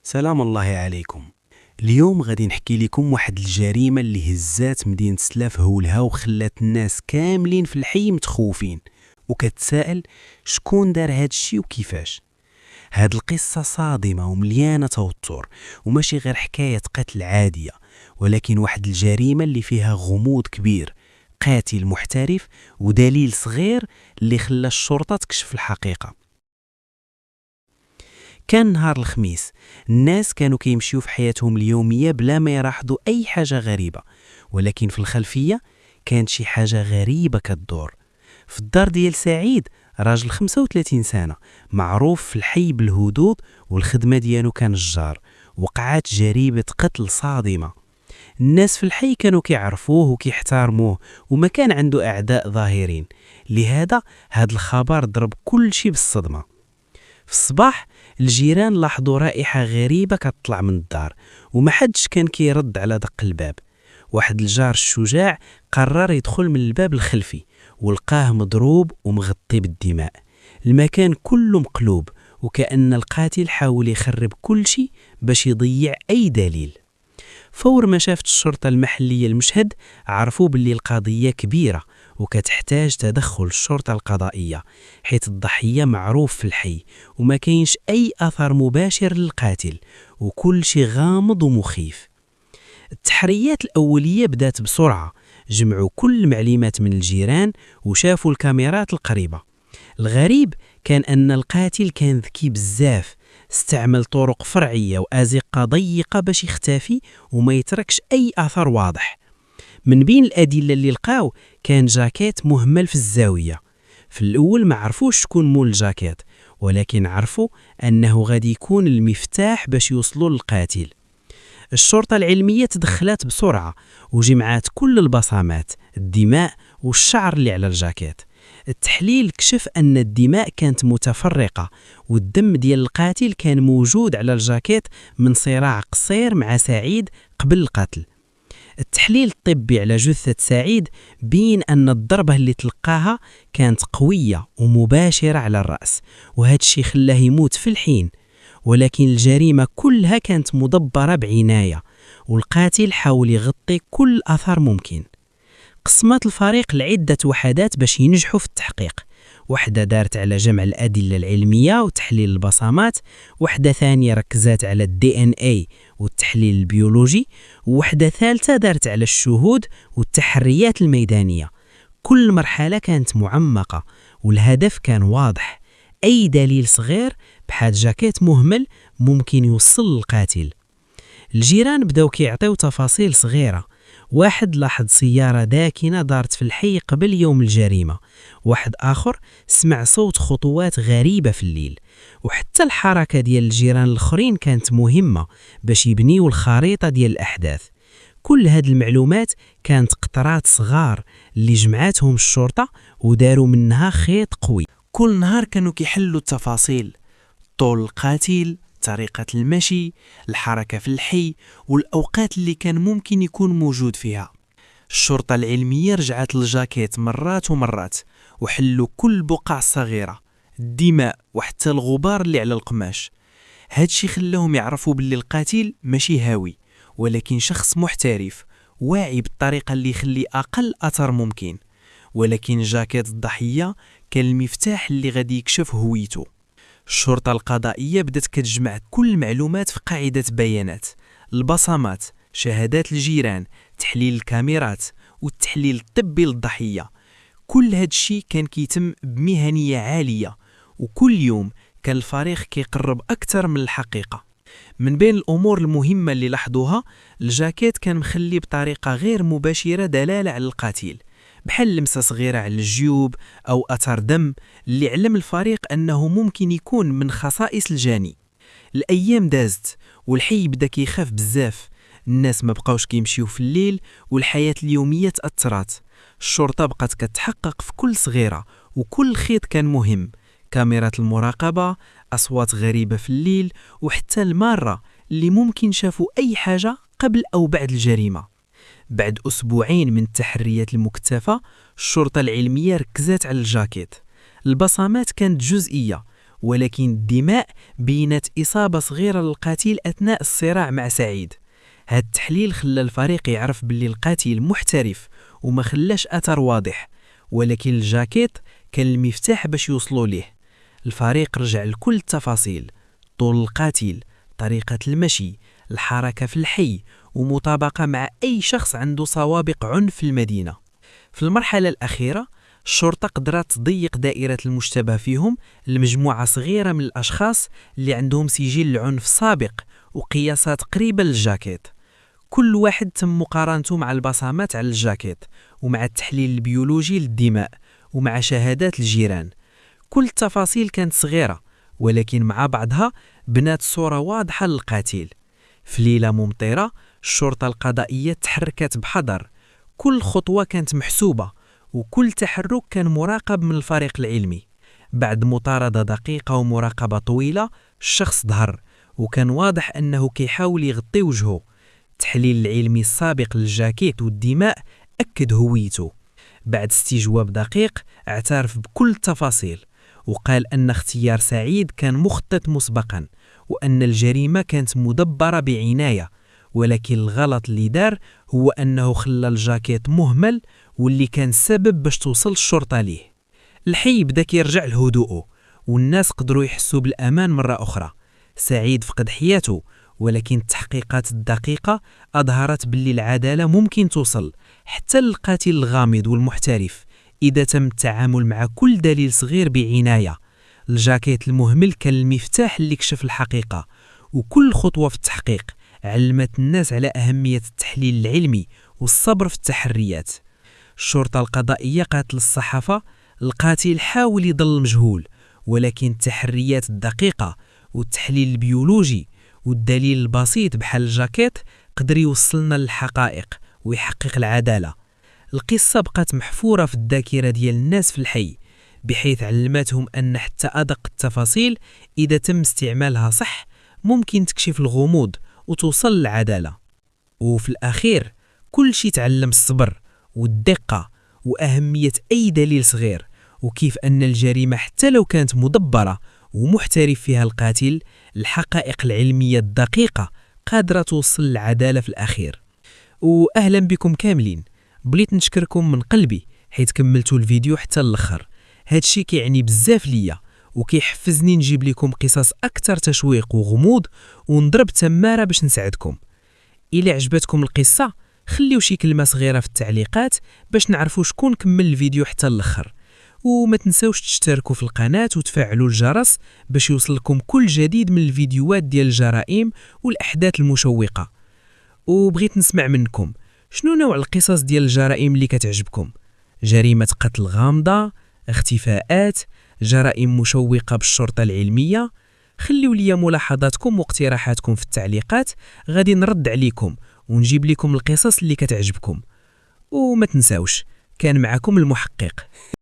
سلام الله عليكم. اليوم غادي نحكي لكم واحد الجريمة اللي هزات مدينة سلاف هولها وخلات الناس كاملين في الحي متخوفين وكتسائل شكون دار هاد الشي وكيفاش. هاد القصة صادمة ومليانة توتر وماشي غير حكاية قتل عادية، ولكن واحد الجريمة اللي فيها غموض كبير، قاتل محترف ودليل صغير اللي خلى الشرطة تكشف الحقيقة. كان نهار الخميس، الناس كانوا كيمشيو في حياتهم اليومية بلا ما يلاحظوا أي حاجة غريبة، ولكن في الخلفية كانت شي حاجة غريبة كتدور. في الدار ديال سعيد، راجل 35 سنة معروف في الحي بالهدوء والخدمة ديالو كان الجار، وقعت جريمة قتل صادمة. الناس في الحي كانوا كيعرفوه وكيحترموه وما كان عنده أعداء ظاهرين، لهذا هاد الخبر ضرب كل شي بالصدمة. في الصباح الجيران لاحظوا رائحة غريبة كتطلع من الدار وما حدش كان كيرد على دق الباب. واحد الجار الشجاع قرر يدخل من الباب الخلفي ولقاه مضروب ومغطي بالدماء. المكان كله مقلوب وكأن القاتل حاول يخرب كل شيء باش يضيع أي دليل. فور ما شافت الشرطة المحلية المشهد، عرفوا باللي القضية كبيرة وكتحتاج تدخل الشرطة القضائية، حيث الضحية معروف في الحي وما كاينش أي أثر مباشر للقاتل وكل شيء غامض ومخيف. التحريات الأولية بدات بسرعة، جمعوا كل المعلومات من الجيران وشافوا الكاميرات القريبة. الغريب كان أن القاتل كان ذكي بزاف، استعمل طرق فرعية وأزقة ضيقة باش يختفي وما يتركش أي أثر واضح. من بين الأدلة اللي لقاو كان جاكيت مهمل في الزاوية. في الأول ما عرفوش شكون مول الجاكيت، ولكن عرفوا أنه غادي يكون المفتاح باش يوصلوا للقاتل. الشرطة العلمية تدخلت بسرعة وجمعات كل البصمات، الدماء والشعر اللي على الجاكيت. التحليل كشف أن الدماء كانت متفرقة والدم ديال القاتل كان موجود على الجاكيت من صراع قصير مع سعيد قبل القتل. التحليل الطبي على جثة سعيد بين أن الضربة اللي تلقاها كانت قوية ومباشرة على الرأس، وهذا الشيء خلاه يموت في الحين. ولكن الجريمة كلها كانت مدبرة بعناية، والقاتل حاول يغطي كل أثر ممكن. قسمت الفريق لعدة وحدات باش ينجحوا في التحقيق. وحدة دارت على جمع الأدلة العلمية وتحليل البصمات، وحدة ثانية ركزت على DNA والتحليل البيولوجي، ووحدة ثالثة دارت على الشهود والتحريات الميدانية. كل مرحلة كانت معمقة والهدف كان واضح، أي دليل صغير بحال جاكيت مهمل ممكن يوصل للقاتل. الجيران بداو كيعطيو تفاصيل صغيرة. واحد لاحظ سيارة داكنة دارت في الحي قبل يوم الجريمة، واحد آخر سمع صوت خطوات غريبة في الليل، وحتى الحركة ديال الجيران الآخرين كانت مهمة باش يبنيو الخريطة ديال الأحداث. كل هاد المعلومات كانت قطرات صغار اللي جمعاتهم الشرطة وداروا منها خيط قوي. كل نهار كانوا كيحلوا التفاصيل، طول القاتل، طريقة المشي، الحركة في الحي، والأوقات اللي كان ممكن يكون موجود فيها. الشرطة العلمية رجعت للجاكيت مرات ومرات وحلوا كل بقع صغيرة، الدماء وحتى الغبار اللي على القماش. هادشي خلاهم يعرفوا باللي القاتل ماشي هاوي، ولكن شخص محترف واعي بالطريقة اللي يخلي أقل أثر ممكن. ولكن جاكيت الضحية كان المفتاح اللي غادي يكشف هويته. الشرطة القضائية بدأت كتجمع كل المعلومات في قاعدة بيانات، البصمات، شهادات الجيران، تحليل الكاميرات والتحليل الطبي للضحية. كل هاد الشيء كان كيتم بمهنية عالية، وكل يوم كان الفريق كيقرب أكثر من الحقيقة. من بين الأمور المهمة اللي لاحظوها، الجاكيت كان مخلي بطريقة غير مباشرة دلالة على القاتل، بحال لمسة صغيرة على الجيوب أو أثر دم، اللي علم الفريق أنه ممكن يكون من خصائص الجاني. الأيام دازت والحي بدا كيخاف بزاف، الناس ما بقاوش كيمشيو في الليل والحياة اليومية تأثرات. الشرطة بقات كتحقق في كل صغيرة وكل خيط كان مهم، كاميرات المراقبة، أصوات غريبة في الليل، وحتى المارة اللي ممكن شافوا أي حاجة قبل أو بعد الجريمة. بعد أسبوعين من التحريات المكثفة، الشرطة العلمية ركزت على الجاكيت. البصمات كانت جزئية، ولكن الدماء بينت إصابة صغيرة للقاتل أثناء الصراع مع سعيد. هذا التحليل خلى الفريق يعرف باللي القاتل محترف وما خلاش أثر واضح، ولكن الجاكيت كان المفتاح باش يوصلوا ليه. الفريق رجع لكل التفاصيل: طول القاتل، طريقة المشي، الحركة في الحي، ومطابقة مع أي شخص عنده سوابق عنف في المدينة. في المرحلة الأخيرة الشرطة قدرت تضيق دائرة المشتبه فيهم لمجموعة صغيرة من الأشخاص اللي عندهم سجل عنف سابق وقياسات قريبة للجاكيت. كل واحد تم مقارنته مع البصمات على الجاكيت ومع التحليل البيولوجي للدماء ومع شهادات الجيران. كل التفاصيل كانت صغيرة، ولكن مع بعضها بنات صورة واضحة للقاتل. في ليلة ممطرة الشرطة القضائية تحركت بحذر، كل خطوة كانت محسوبة وكل تحرك كان مراقب من الفريق العلمي. بعد مطاردة دقيقة ومراقبة طويلة الشخص ظهر، وكان واضح أنه كيحاول يغطي وجهه. التحليل العلمي السابق للجاكيت والدماء أكد هويته. بعد استجواب دقيق اعترف بكل التفاصيل، وقال أن اختيار سعيد كان مخطط مسبقا، وأن الجريمة كانت مدبرة بعناية، ولكن الغلط اللي دار هو أنه خلى الجاكيت مهمل واللي كان سبب باش توصل الشرطة ليه. الحي بدا كيرجع لهدوءه والناس قدروا يحسوا بالأمان مرة أخرى. سعيد فقد حياته، ولكن التحقيقات الدقيقة أظهرت باللي العدالة ممكن توصل حتى للقاتل الغامض والمحترف إذا تم التعامل مع كل دليل صغير بعناية. الجاكيت المهمل كان المفتاح اللي كشف الحقيقة، وكل خطوة في التحقيق علمت الناس على أهمية التحليل العلمي والصبر في التحريات. الشرطة القضائية قالت للصحافة: القاتل حاول يضل مجهول، ولكن التحريات الدقيقة والتحليل البيولوجي والدليل البسيط بحال الجاكيت قدر يوصلنا للحقائق ويحقق العدالة. القصة بقات محفورة في الذاكرة ديال الناس في الحي، بحيث علمتهم أن حتى أدق التفاصيل إذا تم استعمالها صح ممكن تكشف الغموض وتوصل للعدالة. وفي الأخير كل شيء تعلم الصبر والدقة وأهمية أي دليل صغير، وكيف أن الجريمة حتى لو كانت مدبرة ومحترف فيها القاتل، الحقائق العلمية الدقيقة قادرة توصل للعدالة في الأخير. وأهلا بكم كاملين. بغيت نشكركم من قلبي حيث كملتوا الفيديو حتى الآخر. هادشي كيعني بزاف ليا وكيحفزني نجيب لكم قصص أكثر تشويق وغموض ونضرب تمارة باش نساعدكم. إلى عجبتكم القصة خليو شي كلمة صغيرة في التعليقات باش نعرفوا شكون كمل الفيديو حتى الآخر. وما تنسوش تشتركوا في القناة وتفعلوا الجرس باش يوصلكم كل جديد من الفيديوهات ديال الجرائم والأحداث المشوقة. وبغيت نسمع منكم شنو نوع القصص ديال الجرائم اللي كتعجبكم؟ جريمة قتل غامضة، اختفاءات، جرائم مشوقة بالشرطة العلمية؟ خليو لي ملاحظاتكم واقتراحاتكم في التعليقات، غادي نرد عليكم ونجيب لكم القصص اللي كتعجبكم. وما تنساوش كان معكم المحقق.